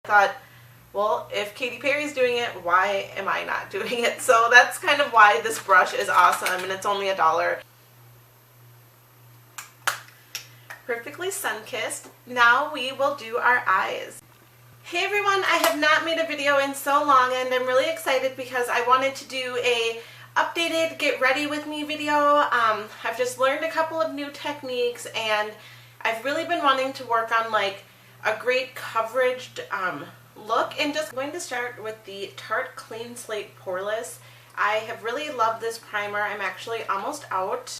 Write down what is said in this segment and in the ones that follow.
thought, well, if Katy Perry's doing it, why am I not doing it? So that's kind of why this brush is awesome, and it's only $1. Perfectly sun-kissed. Now we will do our eyes. Hey everyone, I have not made a video in so long, and I'm really excited because I wanted to do a updated get ready with me video. I've just learned a couple of new techniques, and I've really been wanting to work on like a great coveraged look, and just going to start with the Tarte Clean Slate Poreless. I have really loved this primer. I'm actually almost out.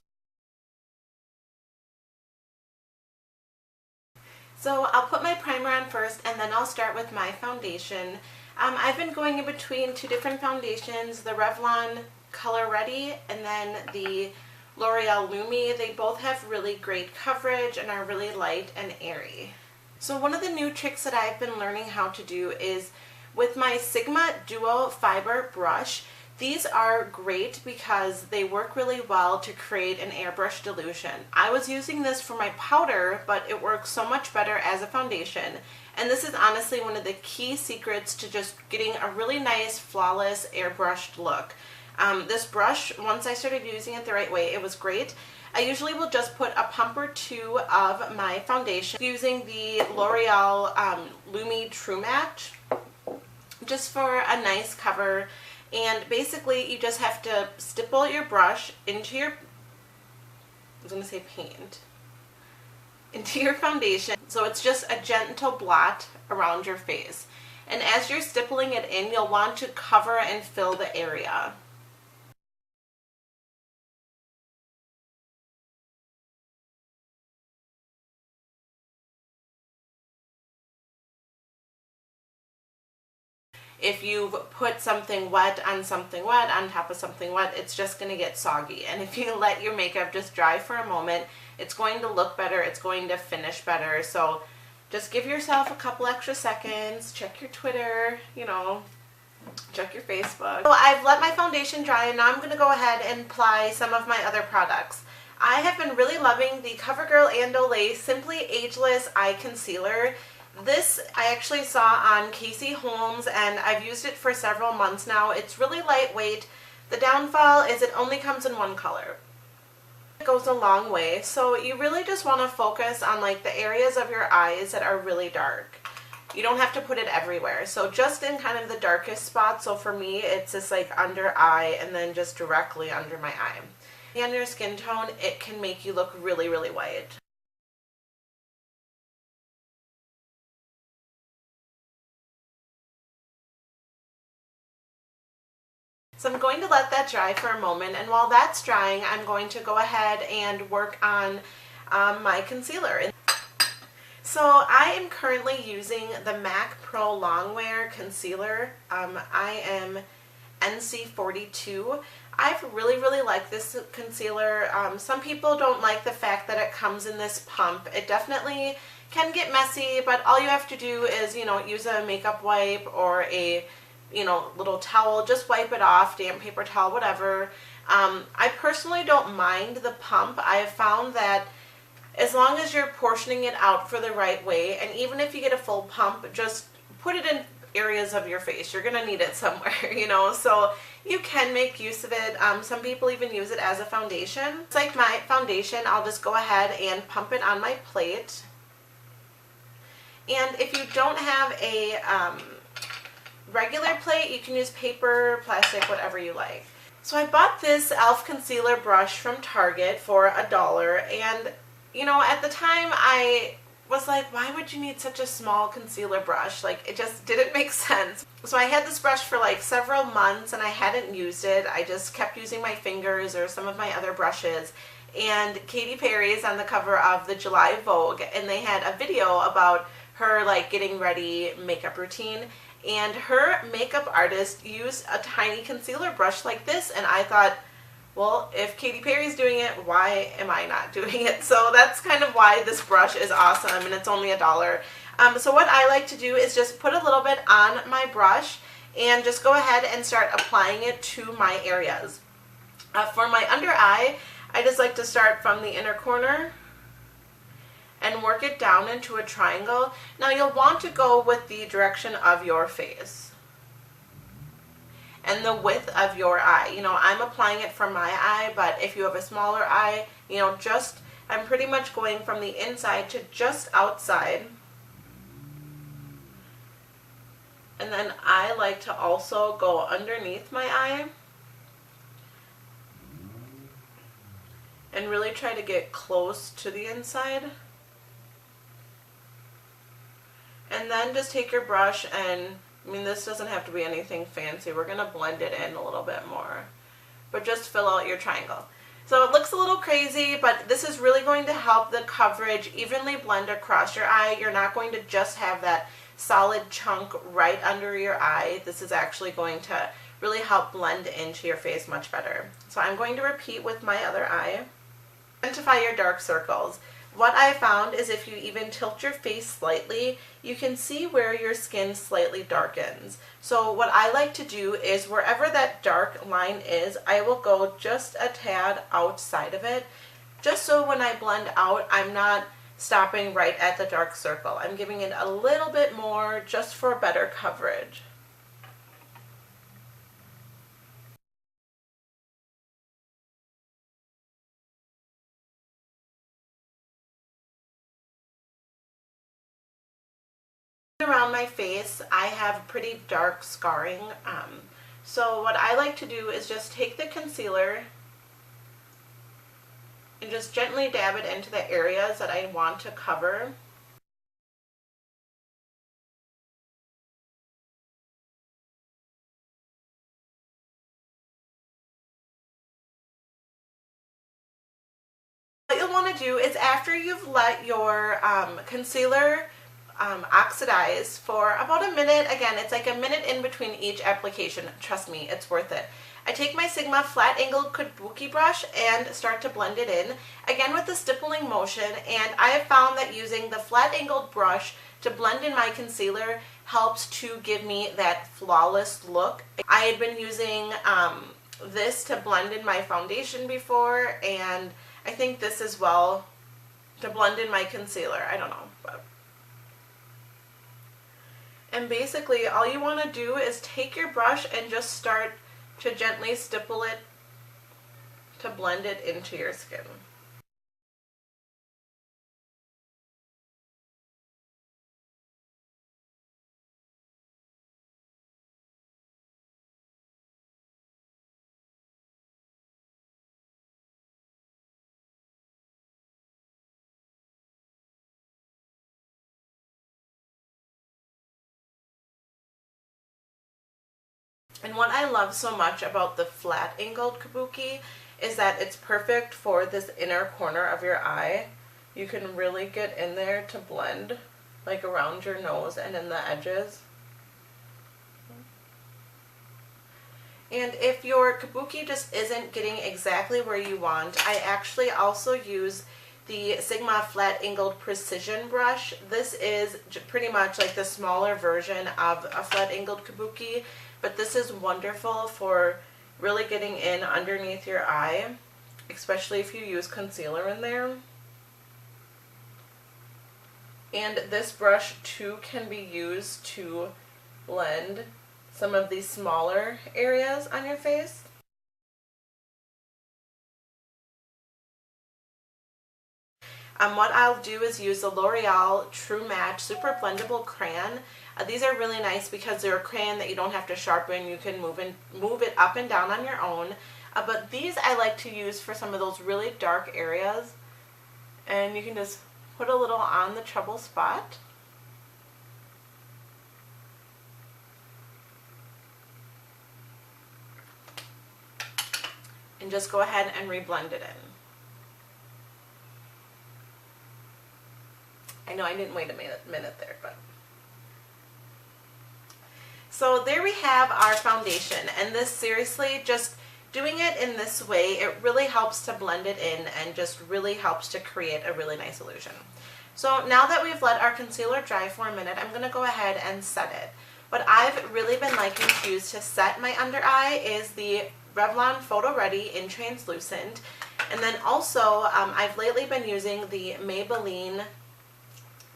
So I'll put my primer on first, and then I'll start with my foundation. I've been going in between two different foundations, the Revlon Color Ready and then the L'Oreal Lumi. They both have really great coverage and are really light and airy. So one of the new tricks that I've been learning how to do is with my Sigma Duo Fiber brush. These are great because they work really well to create an airbrush dilution. I was using this for my powder, but it works so much better as a foundation. And this is honestly one of the key secrets to just getting a really nice, flawless, airbrushed look. This brush, once I started using it the right way, it was great. I usually will just put a pump or two of my foundation using the L'Oreal Lumi True Match just for a nice cover. And basically you just have to stipple your brush into your, I was going to say paint, into your foundation. So it's just a gentle blot around your face. And as you're stippling it in, you'll want to cover and fill the area. If you've put something wet on top of something wet, it's just going to get soggy. And if you let your makeup just dry for a moment, it's going to look better, it's going to finish better. So just give yourself a couple extra seconds, check your Twitter, you know, check your Facebook. So I've let my foundation dry, and now I'm going to go ahead and apply some of my other products. I have been really loving the CoverGirl and Olay Simply Ageless Eye Concealer. This I actually saw on Casey Holmes, and I've used it for several months now. It's really lightweight. The downfall is it only comes in one color. It goes a long way, so you really just want to focus on like the areas of your eyes that are really dark. You don't have to put it everywhere, so just in kind of the darkest spots. So for me, it's just like under eye and then just directly under my eye. And your skin tone, it can make you look really, really white. So I'm going to let that dry for a moment, and while that's drying, I'm going to go ahead and work on my concealer. So I am currently using the MAC Pro Longwear Concealer. I am NC42. I've really liked this concealer. Some people don't like the fact that it comes in this pump. It definitely can get messy, but all you have to do is, you know, use a makeup wipe or a little towel, just wipe it off, damp paper towel, whatever. I personally don't mind the pump. I have found that as long as you're portioning it out for the right way, and even if you get a full pump, just put it in areas of your face. You're gonna need it somewhere, you know, so you can make use of it. Some people even use it as a foundation. It's like my foundation, I'll just go ahead and pump it on my plate. And if you don't have a regular plate, you can use paper, plastic, whatever you like. So I bought this e.l.f. concealer brush from Target for $1, and you know, at the time I was like, why would you need such a small concealer brush? Like, it just didn't make sense. So I had this brush for like several months and I hadn't used it. I just kept using my fingers or some of my other brushes. And Katy Perry's on the cover of the July Vogue, and they had a video about her like getting ready makeup routine. And her makeup artist used a tiny concealer brush like this, and I thought, well, if Katy Perry's doing it, why am I not doing it? So that's kind of why this brush is awesome, and it's only $1. So what I like to do is just put a little bit on my brush and just go ahead and start applying it to my areas. For my under eye, I just like to start from the inner corner and work it down into a triangle. Now you'll want to go with the direction of your face and the width of your eye. You know, I'm applying it from my eye, but if you have a smaller eye, you know, I'm pretty much going from the inside to just outside. And then I like to also go underneath my eye and really try to get close to the inside. And then just take your brush and, I mean, this doesn't have to be anything fancy. We're going to blend it in a little bit more. But just fill out your triangle. So it looks a little crazy, but this is really going to help the coverage evenly blend across your eye. You're not going to just have that solid chunk right under your eye. This is actually going to really help blend into your face much better. So I'm going to repeat with my other eye. Identify your dark circles. What I found is if you even tilt your face slightly, you can see where your skin slightly darkens. So what I like to do is wherever that dark line is, I will go just a tad outside of it, just so when I blend out, I'm not stopping right at the dark circle. I'm giving it a little bit more just for better coverage. Around my face, I have pretty dark scarring. So what I like to do is just take the concealer and just gently dab it into the areas that I want to cover. What you'll want to do is after you've let your concealer oxidize for about a minute. Again, it's like a minute in between each application. Trust me, it's worth it. I take my Sigma flat angled kabuki brush and start to blend it in, again with the stippling motion, and I have found that using the flat angled brush to blend in my concealer helps to give me that flawless look. I had been using this to blend in my foundation before, and I think this as well to blend in my concealer. I don't know, but. And basically all you want to do is take your brush and just start to gently stipple it to blend it into your skin. And what I love so much about the flat angled kabuki is that it's perfect for this inner corner of your eye. You can really get in there to blend, like around your nose and in the edges. And if your kabuki just isn't getting exactly where you want, I actually also use the Sigma flat angled precision brush. This is pretty much like the smaller version of a flat angled kabuki, but this is wonderful for really getting in underneath your eye, especially if you use concealer in there. And this brush too can be used to blend some of these smaller areas on your face. What I'll do is use the L'Oreal True Match Super Blendable Crayon. These are really nice because they're a crayon that you don't have to sharpen. You can move it up and down on your own. But these I like to use for some of those really dark areas. And you can just put a little on the trouble spot. And just go ahead and reblend it in. I know I didn't wait a minute there, but. So there we have our foundation, and this seriously, just doing it in this way, it really helps to blend it in and just really helps to create a really nice illusion. So now that we've let our concealer dry for a minute, I'm going to go ahead and set it. What I've really been liking to use to set my under eye is the Revlon Photo Ready in Translucent. And then also, I've lately been using the Maybelline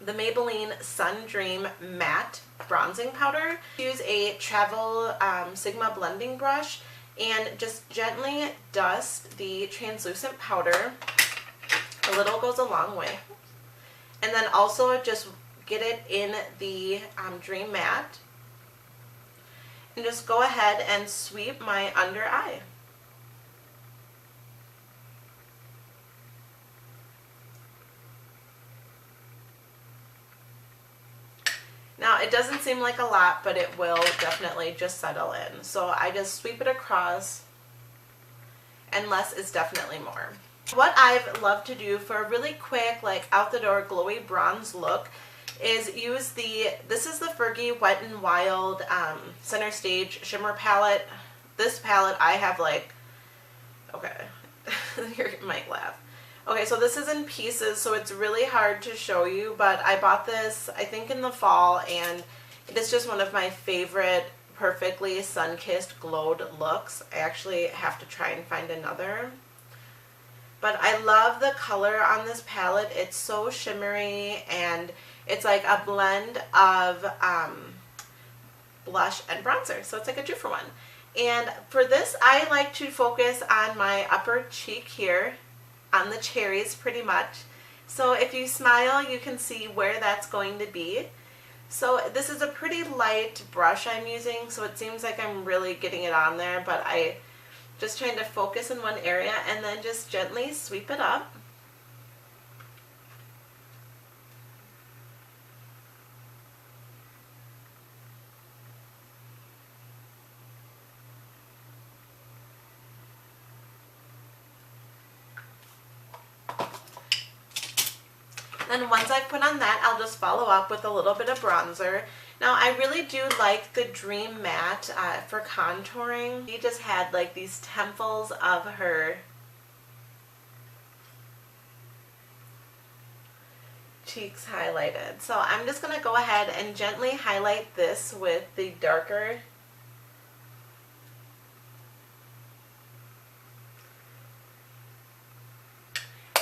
the Maybelline Sun Dream Matte Bronzing Powder. Use a Travel Sigma blending brush and just gently dust the translucent powder. A little goes a long way. And then also just get it in the Dream Matte. And just go ahead and sweep my under eye. Now it doesn't seem like a lot, but it will definitely just settle in. So I just sweep it across, and less is definitely more. What I've loved to do for a really quick, like out the door glowy bronze look is use this is the Fergie Wet n Wild Center Stage Shimmer Palette. This palette I have like, okay, you might laugh. Okay, so this is in pieces, so it's really hard to show you, but I bought this, I think, in the fall, and it is just one of my favorite perfectly sun-kissed glowed looks. I actually have to try and find another. But I love the color on this palette. It's so shimmery, and it's like a blend of blush and bronzer, so it's like a 2-for-1. And for this, I like to focus on my upper cheek here, on the cherries pretty much. So if you smile, you can see where that's going to be. So this is a pretty light brush I'm using, so it seems like I'm really getting it on there, but I just trying to focus in one area and then just gently sweep it up. And once I've put on that, I'll just follow up with a little bit of bronzer. Now, I really do like the Dream Matte for contouring. She just had like these temples of her cheeks highlighted. So I'm just going to go ahead and gently highlight this with the darker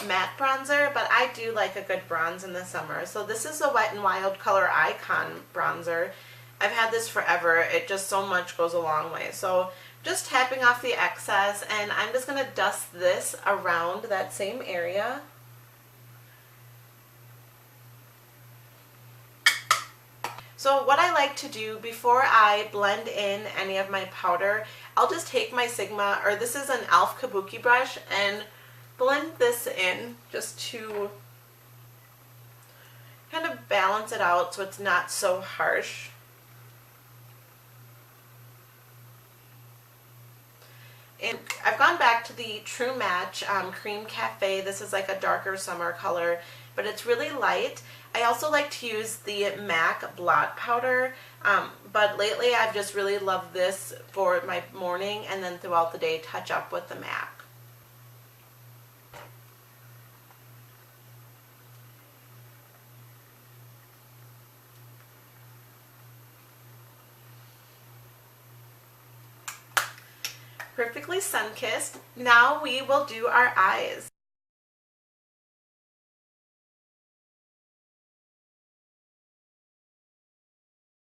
matte bronzer, but I do like a good bronze in the summer. So this is the Wet n Wild Color Icon bronzer. I've had this forever. It just so much goes a long way. So just tapping off the excess, and I'm just going to dust this around that same area. So what I like to do before I blend in any of my powder, I'll just take my Sigma, or this is an e.l.f. Kabuki brush, and blend this in just to kind of balance it out so it's not so harsh. And I've gone back to the True Match Cream Cafe. This is like a darker summer color, but it's really light. I also like to use the MAC Blot Powder, but lately I've just really loved this for my morning and then throughout the day touch up with the MAC. Perfectly sun-kissed. Now we will do our eyes.